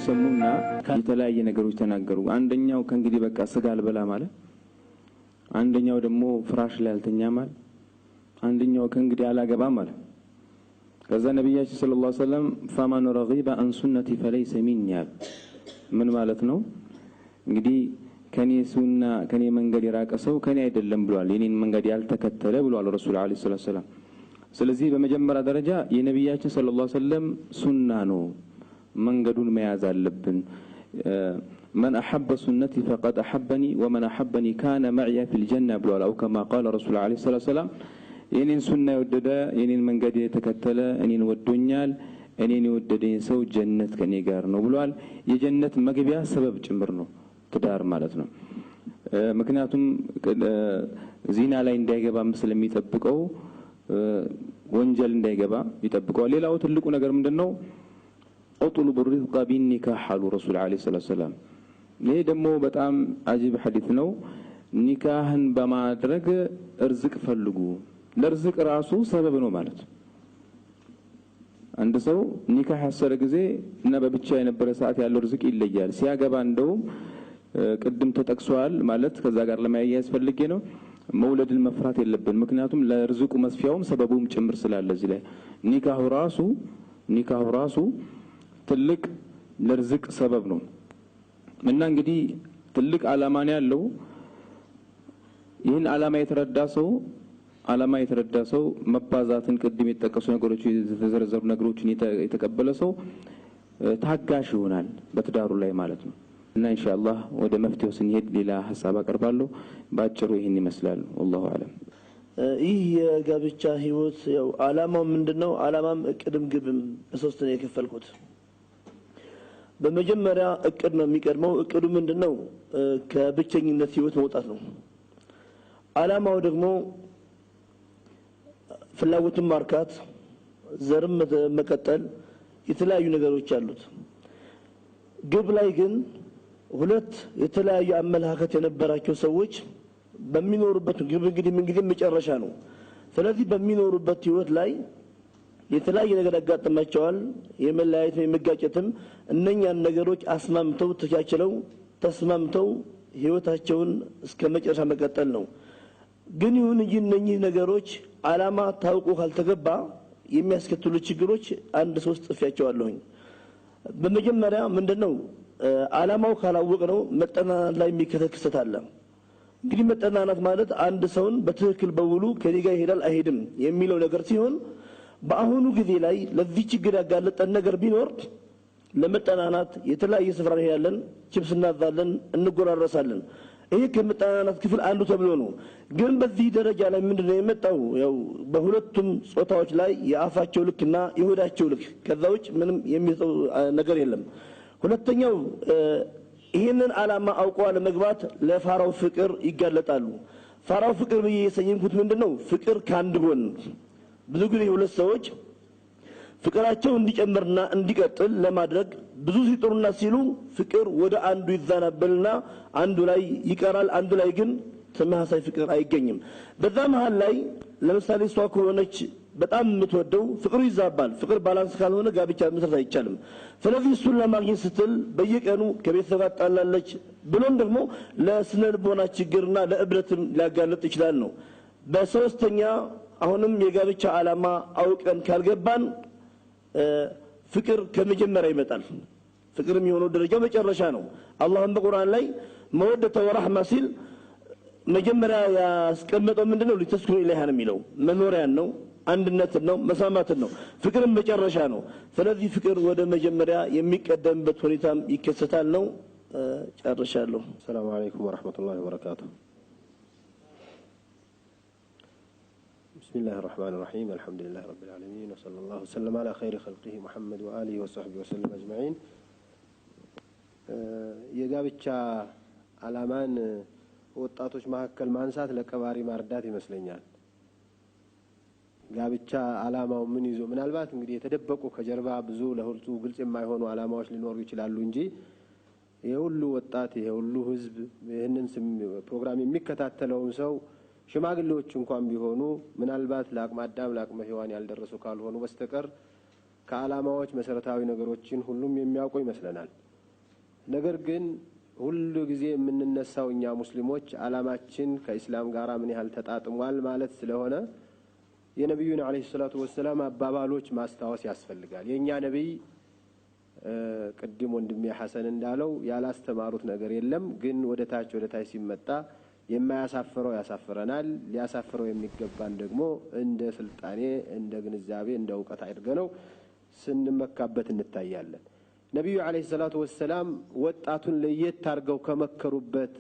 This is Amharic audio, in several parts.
ሰሙና ከተለያየ ነገሮች ተናገሩ አንደኛው ከእንግዲህ በቃ ስጋ አልበላ ማለት አንደኛው ደግሞ ፍራሽ ላይ አልተኛ ማለት አንደኛው ከእንግዲህ አላገባ ማለት ከዛ ነብያችን ሰለላሁ ዐለይሂ ወሰለም فمن رغب عن سنتي فليس مني ምን ማለት ነው እንግዲህ ከኔ ሱና ከኔ መንገድ የራቀ ሰው ከኔ አይደለም ብሏል የኔን መንገድ ያልተከተለ ብሏል ረሱል አለይሂ ሰላም ስለዚህ በመጀመሪያ ደረጃ የነብያችን ሰለላሁ ዐለይሂ ወሰለም ሱና ነው መንገዱን መያዝ አለብን من احب سنتي فقد احبني ومن احبني كان معي في الجنه ብሏል او كما قال رسول عليه الصلاه والسلام የኔን ሱና የወደደ የኔን መንገድ የተከተለ እኔን ወዶኛል እኔን የወደደኝ ሰው ጀነት ከኔ ጋር ነው ብሏል የጀነት መግቢያ ሰበብ ጭምር ነው ትዳር ማለት ነው ምክንያቱም ዚና ላይ እንዳይገባ ስለሚጠብቀው ወንጀል እንዳይገባ ይጠብቀዋል ሌላው ትልቁ ነገር ምንድነው اطلب الرزق بالنكاح على رسول عليه الصلاه والسلام ይሄ ደግሞ በጣም አጂብ ሐዲስ ነው ኒካህን በማድረግ እርዝቅ ፈልጉ ለርዝቅ ራሱ ሰበብ ነው ማለት አንድ ሰው ኒካህ ያሰረ ጊዜ እና በብቻ የነበረ ሰዓት ያለው ርዝቅ ይለያል ሲያገባ እንደው ቅድም ተጠቅሷል ማለት ከዛ ጋር ለማያያዝ ፈልጌ ነው መውለድን መፍራት የለብን ምክንያቱም ለርዝቁ መስፊያውም ሰበቡም ጭምር ስላለ እዚህ ላይ ኒካሁ ራሱ ትልቅ ለርዝቅ ሰበብ ነው እና እንግዲህ ትልቅ ዓላማን ያለው ይህን ዓላማ የተረዳ ሰው መባዛትን ቅድም የተጠቀሱ ነገሮች የተዘረዘሩ ነገሮችን የተቀበለ ሰው ታጋሽ ይሆናል በትዳሩ ላይ ማለት ነው እና ኢንሻአላህ ወደ መፍትሄው ስንሄድ ሌላ ሐሳብ አቀርባለሁ ባጭሩ ይሄን ይመስላል والله اعلم ይህ የጋብቻ ህይወት ያው ዓላማው ምንድነው ዓላማም እቅድም ግብም በሶስት ነው የከፈልኩት በመጀመሪያ እቅድ ነው የሚቀድመው እቅዱ ምንድነው ከብቸኝነት ህይወት መውጣት ነው ዓላማው ደግሞ ፍላጎትን ማርካት ዘርም መቀጠል የተለያዩ ነገሮች አሉት ግብ ላይ ግን ሁለት የተለያዩ አመለካከት የነበራቸው ሰዎች በሚኖሩበት ግብ እንግዲህ መጨረሻ ነው ስለዚህ በሚኖሩበት ህይወት ላይ የተለያየ ነገር ያጋጥማቸዋል የመለያየት የመጋጨትም እነኛን ነገሮች አስማምተው ተቻችለው ተስማምተው ህይወታቸውን እስከ መጨረሻ መቀጠል ነው ግን ይሁን እንጂ እነኚህ ነገሮች ዓላማ ታውቁ ካልተገባ የሚያስከትሉ ችግሮች አንድ ሶስት ጽፌያቸዋለሁኝ በመጀመሪያ ምንድነው ዓላማው ካላወቅ ነው መጠናናት ላይ የሚከሰት አለ እንግዲህ መጠናናት ማለት አንድ ሰውን በትክክል በውሉ ከኔ ጋር ይሄዳል አይሄድም የሚለው ነገር ሲሆን በአሁኑ ጊዜ ላይ ለዚህ ችግር ያጋለጠን ነገር ቢኖር ለመጠናናት የተለያየ ስፍራ ያለን ቺፕስ እናዛለን እንጎራረሳለን ይሄ ከመጠናናት ክፍል አንዱ ተብሎ ነው ግን በዚህ ደረጃ ላይ ምንድነው የመጣው ያው በሁለቱም ጾታዎች ላይ የአፋቸው ልክና ይሁዳቸው ልክ ከዛውጭ ምንም የሚሰው ነገር የለም ሁለተኛው ይሄንን ዓላማ አውቀው ለመግባት ለፋራው ፍቅር ይጋለጣሉ ፋራው ፍቅር በየሰየንኩት ምንድነው ፍቅር ካንድ ጎን ብዙ ጊዜ ሁለት ሰዎች ፍቅራቸው እንዲጨምርና እንዲቀጥል ለማድረግ ብዙ ሲጥሩና ሲሉ ፍቅር ወደ አንዱ ይዛናበልና አንዱ ላይ ይቀራል አንዱ ላይ ግን ተመሳሳይ ፍቅር አይገኝም በዛ መሃል ላይ ለምሳሌ ሷ ከሆነች በጣም የምትወደው ፍቅሩ ይዛባል ፍቅር ባላንስ ካልሆነ ጋብቻ መስራት አይቻልም ስለዚህ እሱን ለማግኘት ስትል በየቀኑ ከቤተሰብ አጣላለች ብሎም ደግሞ ለስነልቦና ችግርና ለእብረትም ሊያጋለጥ ይችላል ነው በሶስተኛ አሁንም የጋብቻ ዓላማ አውቀን ካልገባን ፍቅር ከመጀመሪያ ይመጣል ፍቅር የሚሆነው ደረጃው መጨረሻ ነው አላህም በቁርአን ላይ መወደተ ወራህማ ሲል መጀመሪያ ያስቀመጠው ምንድነው ለተስኩኑ ኢላሃ ነው የሚለው መኖሪያን ነው አንድነት ነው መስማማት ነው ፍቅርም መጨረሻ ነው ስለዚህ ፍቅር ወደ መጀመሪያ የሚቀደምበት ሁኔታም ይከሰታል ነው ጨርሻለሁ ሰላም አለይኩም ወራህመቱላሂ ወበረካቱሁ بسم الله الرحمن الرحيم الحمد لله رب العالمين وصلى الله وسلم على خير خلقه محمد وآله وصحبه وسلم أجمعين የጋብቻ ዓላማን ወጣቶች ማከል ማንሳት ለቀባሪ ማርዳት ይመስለኛል ጋብቻ ዓላማው ምን ይዞ ምናልባት እንግዲህ የተደበቁ ከጀርባ ብዙ ለሁሉ ግልጽ የማይሆኑ ዓላማዎች ሊኖሩ ይችላሉ እንጂ የሁሉ ወጣት የሁሉ ህዝብ ይሄንን ፕሮግራም የሚከታተለው ሰው ሽማግሌዎች እንኳን ቢሆኑ ምናልባት ለአቅመ አዳም ለአቅመ ሔዋን ያልደረሱ ካልሆኑ በስተቀር ከዓላማዎች መሰረታዊ ነገሮችን ሁሉም የሚያውቁ ይመስለናል ነገር ግን ሁሉ ጊዜ የምንነሳው እኛ ሙስሊሞች አላማችን ከእስላም ጋር ምን ያህል ተጣጥሟል ማለት ስለሆነ የነብዩን አለይሂ ሰላቱ ወሰለም አባባሎች ማስታወስ ያስፈልጋል። የኛ ነብይ ቅድም ወንድሜ ሐሰን እንዳለው ያላስተማሩት ነገር የለም። ግን ወደ ታች ሲመጣ የማያሳፍረው ያሳፍረናል። ሊያሳፍረው የሚገባን ደግሞ እንደ ስልጣኔ እንደ ግንዛቤ እንደ ዕውቀት አድርገነው ስንመካበት እንታያለን። ነብዩ አለይሂ ሰላቱ ወሰለም ወጣቱን ለየት አድርገው ከመከሩበት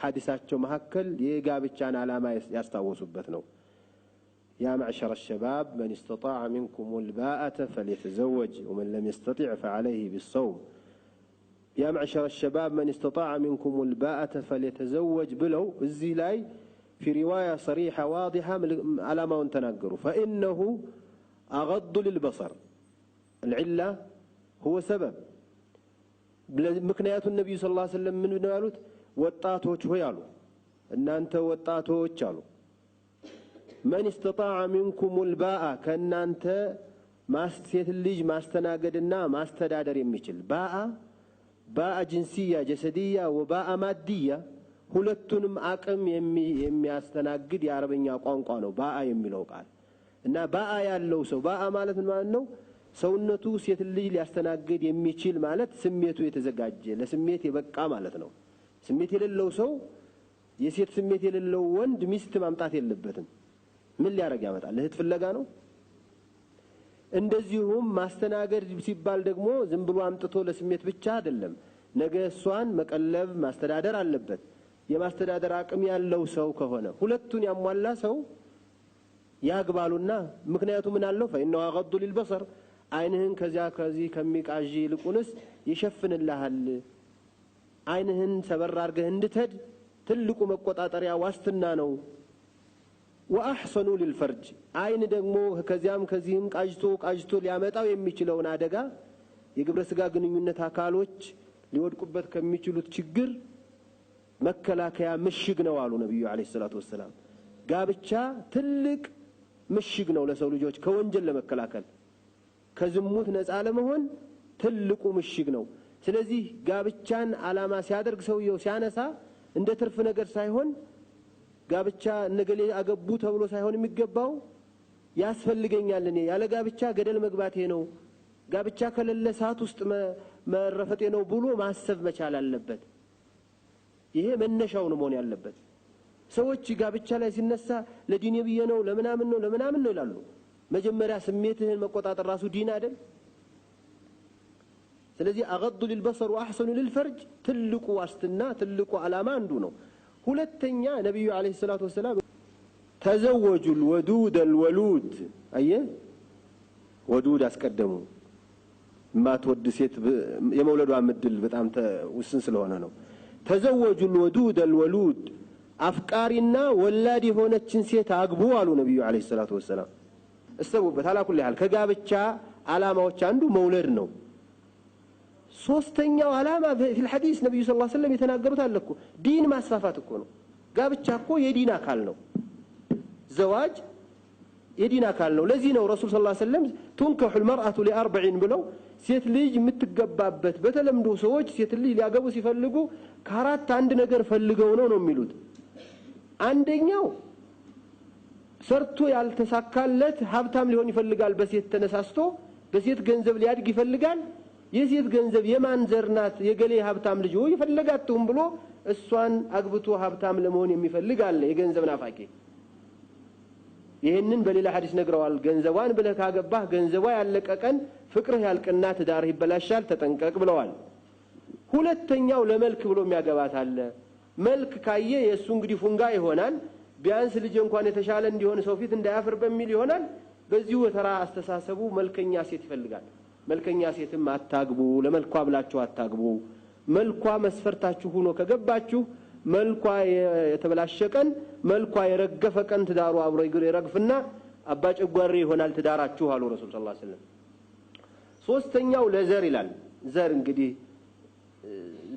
ሐዲሳቸው መካከል የጋብቻን ዓላማ ያስታወሱበት ነው። يا معشر الشباب من استطاع منكم الباءة فليتزوج ومن لم يستطع فعليه بالصوم. يا معشر الشباب من استطاع منكم الباءة فليتزوج بلو الزلاي في رواية صريحة واضحة على ما تناقروا فإنه أغض للبصر. العلة هو سبب مكنيات النبي صلى الله عليه وسلم من قالوا وطاتوچ هو يالو ان انت وطاتوچ አሉ من استطاع منكم الباءة كان انت ማስሴት ልጅ ማስተናገድና ማስተዳደር የሚችል باء جنسية جسدية وباء مادية ሁለቱንም አቅም የሚያስተናግድ የአረበኛ ቋንቋ ነው باء የሚለው ቃል እና باء ያለው ሰው باء ማለት ምን ማለት ነው? ሰውነቱ ሴት ልጅ ሊያስተናግድ የሚችል ማለት ስሜቱ የተዘጋጀ ለስሜት የበቃ ማለት ነው። ስሜት የሌለው ሰው የሴት ስሜት የሌለው ወንድ ሚስት ማምጣት የለበትም። ምን ሊያረግ ያመጣል? እህት ፍለጋ ነው። እንደዚሁም ማስተናገድ ሲባል ደግሞ ዝም ብሎ አምጥቶ ለስሜት ብቻ አይደለም። ነገ እሷን መቀለብ ማስተዳደር አለበት። የማስተዳደር አቅም ያለው ሰው ከሆነ ሁለቱን ያሟላ ሰው ያግባሉና ምክንያቱም ምን አለው? فإنه أغض للبصر አይንህን ከዚህ ከሚቃጂ ልቁንስ ይሸፍንልሃል። አይንህን ሰበር አርገህ እንድትሄድ ትልቁ መቆጣጠሪያ ዋስትና ነው። وأحسن للفرج አይን ደግሞ ከዚህም ቃጅቶ ሊያመጣው የሚችለውን አደጋ የግብረ ስጋ ግንኙነት አካሎች ሊወድቁበት ከሚችሉት ችግር መከላከያ ምሽግ ነው አሉ ነብዩ አለይሂ ሰላቱ ወሰለም። ጋብቻ ትልቅ ምሽግ ነው ለሰው ልጆች ከወንጀል ለመከላከል ከዝሙት ነፃ ለመሆን ትልቁ ምሽግ ነው። ስለዚህ ጋብቻን ዓላማ ሲያደርግ ሰውየው ሲያነሳ እንደ ትርፍ ነገር ሳይሆን ጋብቻ ነገሌ አገቡ ተብሎ ሳይሆን የሚገባው ያስፈልገኛል እኔ ያለ ጋብቻ ገደል መግባቴ ነው ጋብቻ ከሌለ ሰዓት ውስጥ መረፈቴ ነው ብሎ ማሰብ መቻል አለበት። ይሄ መነሻው ነው መሆን ያለበት። ሰዎች ጋብቻ ላይ ሲነሳ ለዲን ብዬ ነው ለምናምን ነው ይላሉ። መጀመሪያ ስሜትህን መቆጣጠር ራሱ ዲን አይደል? ስለዚህ أغض للبصر وأحسن للفرج ትልቁ ዋስትና ትልቁ ዓላማ አንዱ ነው። ሁለተኛ ነብዩ አለይሂ ሰላቱ ወሰለም تزوجوا الودود الولود ወዱድ አስቀደሙ። ማትወድ ሴት የመውለዷ ምድል በጣም ውስን ስለሆነ ነው። تزوجوا الودود الولود አፍቃሪና ወላድ የሆነችን ሴት አግቡ አሉ ነብዩ አለይሂ ሰላቱ ወሰለም። እሰቡበት አላኩል ያህል ከጋብቻ ዓላማዎች አንዱ መውለድ ነው። ሶስተኛው ዓላማ في الحديث ነብዩ ሰለላሁ ዐለይሂ ወሰለም የተናገሩት አለኩ ዲን ማስፋፋት እኮ ነው። ጋብቻ እኮ የዲን አካል ነው። ዘዋጅ የዲን አካል ነው። ለዚህ ነው ረሱል ሰለላሁ ዐለይሂ ወሰለም تنكح المرأة لأربع ብለው ሴት ልጅ የምትገባበት በተለምዶ ሰዎች ሴት ልጅ ሊያገቡ ሲፈልጉ ከአራት አንድ ነገር ፈልገው ነው የሚሉት። አንደኛው ሰርቶ ያልተሳካለት ሀብታም ሊሆን ይፈልጋል። በሴት ተነሳስቶ በሴት ገንዘብ ሊያድግ ይፈልጋል። የሴት ገንዘብ የማን ዘርናት የገሌ ሀብታም ልጅ ወይ ይፈልጋቱም ብሎ እሷን አግብቶ ሀብታም ለመሆን የሚፈልግ አለ የገንዘብ ናፋቂ። ይሄንን በሌላ ሐዲስ ነግረዋል። ገንዘቧን ብለህ ካገባህ ገንዘቧ ያለቀቀን ፍቅርህ ያልቅና ትዳርህ ይበላሻል ተጠንቀቅ ብለዋል። ሁለተኛው ለመልክ ብሎ የሚያገባት አለ። መልክ ካየ የሱ እንግዲህ ፉንጋ ይሆናል። ቢያንስ ልጅ እንኳን የተሻለ እንዲሆን ሰው ፊት እንዳያፍር በሚል ይሆናል። በዚሁ ተራ አስተሳሰቡ መልከኛ ሴት ይፈልጋል። መልከኛ ሴትም አታግቡ፣ ለመልኳ ብላችሁ አታግቡ። መልኳ መስፈርታችሁ ሆኖ ከገባችሁ መልኳ የተበላሸቀን መልኳ የረገፈቀን ትዳሩ አብሮ ይረግፍና አባጨጓሪ ይሆናል ትዳራችሁ አሉ ረሱል ሰለላሁ ዐለይሂ ወሰለም። ሶስተኛው ለዘር ይላል። ዘር እንግዲህ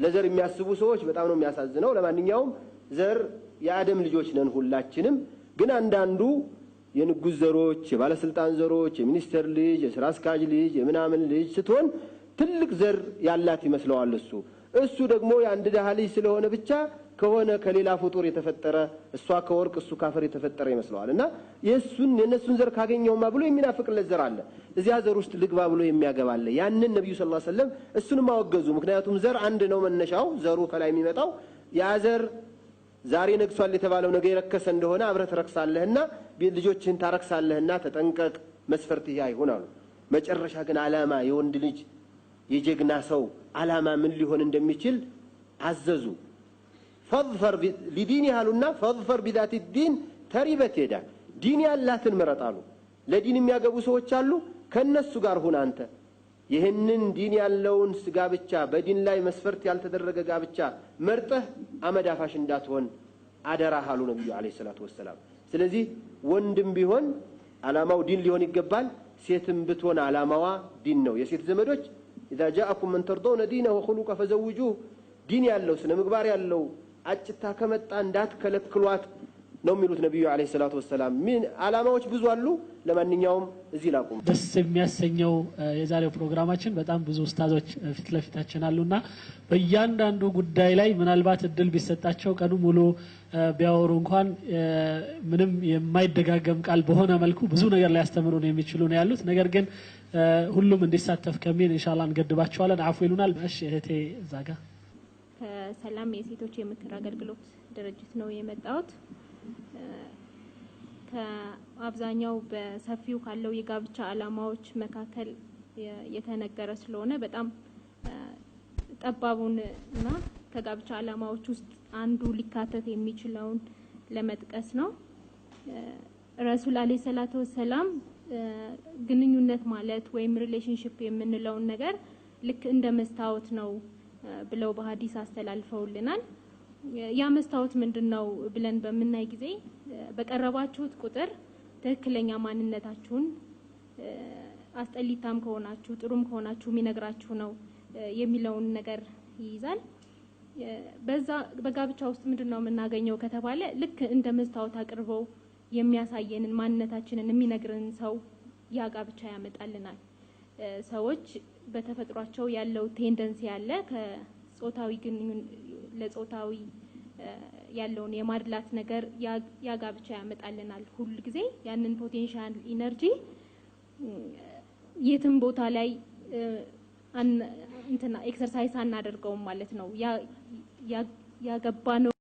ለዘር የሚያስቡ ሰዎች በጣም ነው የሚያሳዝነው። ለማንኛውም ዘር የአደም ልጆች ነን ሁላችንም። ግን አንዳንዱ የንጉስ ዘሮች የባለስልጣን ዘሮች የሚኒስተር ልጅ የስራ አስኪያጅ ልጅ የምናምን ልጅ ስትሆን ትልቅ ዘር ያላት ይመስለዋል። እሱ ደግሞ የአንድ ደሃ ልጅ ስለሆነ ብቻ ከሆነ ከሌላ ፍጡር የተፈጠረ እሷ ከወርቅ እሱ ካፈር የተፈጠረ ይመስለዋልና የነሱን ዘር ካገኘውማ ብሎ የሚናፍቅለት ዘር አለ እዚያ ዘር ውስጥ ልግባ ብሎ የሚያገባለ ያንን ነብዩ ሰለላሁ ዐለይሂ ወሰለም እሱንም አወገዙ ምክንያቱም ዘር አንድ ነው መነሻው ዘሩ ከላይ የሚመጣው ያ ዘር ዛሬ ነግሷል የተባለው ነገ ይረከሰ እንደሆነ አብረህ ተረክሳለህና ልጆችህን ታረክሳለህና ተጠንቀቅ መስፈርት ይያ ይሆናሉ መጨረሻ ግን አላማ የወንድ ልጅ የጀግና ሰው አላማ ምን ሊሆን እንደሚችል አዘዙ فاظفر لدين ያሉና فاظفر بذات الدين ተሪበት ይዳል ዲን ያላትን መረጣሉ ለዲን የሚያገቡ ሰዎች አሉ ከነሱ ጋር ሆነ አንተ ይሄንን ዲን ያለውን ስጋ ብቻ በዲን ላይ መስፈርት ያልተደረገ ጋብቻ መርጠህ አመዳፋሽ እንዳትሆን አደራ ሐሉ ነብዩ አለይሂ ሰላቱ ወሰለም ስለዚህ ወንድም ቢሆን አላማው ዲን ሊሆን ይገባል ሴትም ብትሆን አላማዋ ዲን ነው የሴት ዘመዶች اذا جاءكم من ترضون دينه وخلقه فزوجوه ዲን ያለው ስነ ምግባር ያለው አጭታ ከመጣ እንዳትከለክሏት ነው የሚሉት ነብዩ አለይሂ ሰላቱ ወሰለም ምን አላማዎች ብዙ አሉ ለማንኛውም እዚህ ላቁም ደስ የሚያሰኘው የዛሬው ፕሮግራማችን በጣም ብዙ ኡስታዞች ፊት ለፊታችን አሉና በእያንዳንዱ ጉዳይ ላይ ምናልባት እድል ቢሰጣቸው ቀኑ ሙሉ ቢያወሩ እንኳን ምንም የማይደጋገም ቃል በሆነ መልኩ ብዙ ነገር ላይ ያስተምሩን የሚችሉ ነው ያሉት ነገር ግን ሁሉም እንዲሳተፍ ከሚል ኢንሻአላህ እንገድባቸዋለን አፉ ይሉናል እሺ እህቴ ዛጋ ከሰላም የሴቶች የምክር አገልግሎት ድርጅት ነው የመጣሁት ከአብዛኛው በሰፊው ካለው የጋብቻ አላማዎች መካከል የተነገረ ስለሆነ በጣም ጠባቡንና ከጋብቻ አላማዎች ውስጥ አንዱ ሊካተት የሚችለውን ለመጥቀስ ነው ረሱል አለይሂ ሰላቱ ወሰለም ግንኙነት ማለት ወይም ሪሌሽንሺፕ የምንለውን ነገር ልክ እንደ መስታወት ነው ብለው በሐዲስ አስተላልፈውልናል ያ መስታወት ምንድነው ብለን በመናይ ጊዜ በቀረባችሁት ቁጥር ትክክለኛ ማንነታችሁን አስጠሊታም ከሆናችሁ ጥሩም ከሆናችሁ የሚነግራችሁ ነው የሚለውን ነገር ይይዛል በዛ በጋብቻ ውስጥ ምንድነው የምናገኘው ከተባለ ልክ እንደ መስታወት አቅርበው የሚያሳየንን ማንነታችንን የሚነግረን ሰው ያ ጋብቻ ያመጣልናል ሰዎች በተፈጥሯቸው ያለው ቴንደንሲ ያለ ከጾታዊ ለጾታዊ ያለውን የማድላት ነገር ያጋብቻ ያመጣልናል ሁሉ ጊዜ ያንን ፖቴንሻል ኢነርጂ የትም ቦታ ላይ እንትና ኤክሰርሳይዝ አናደርገውም ማለት ነው ያገባነው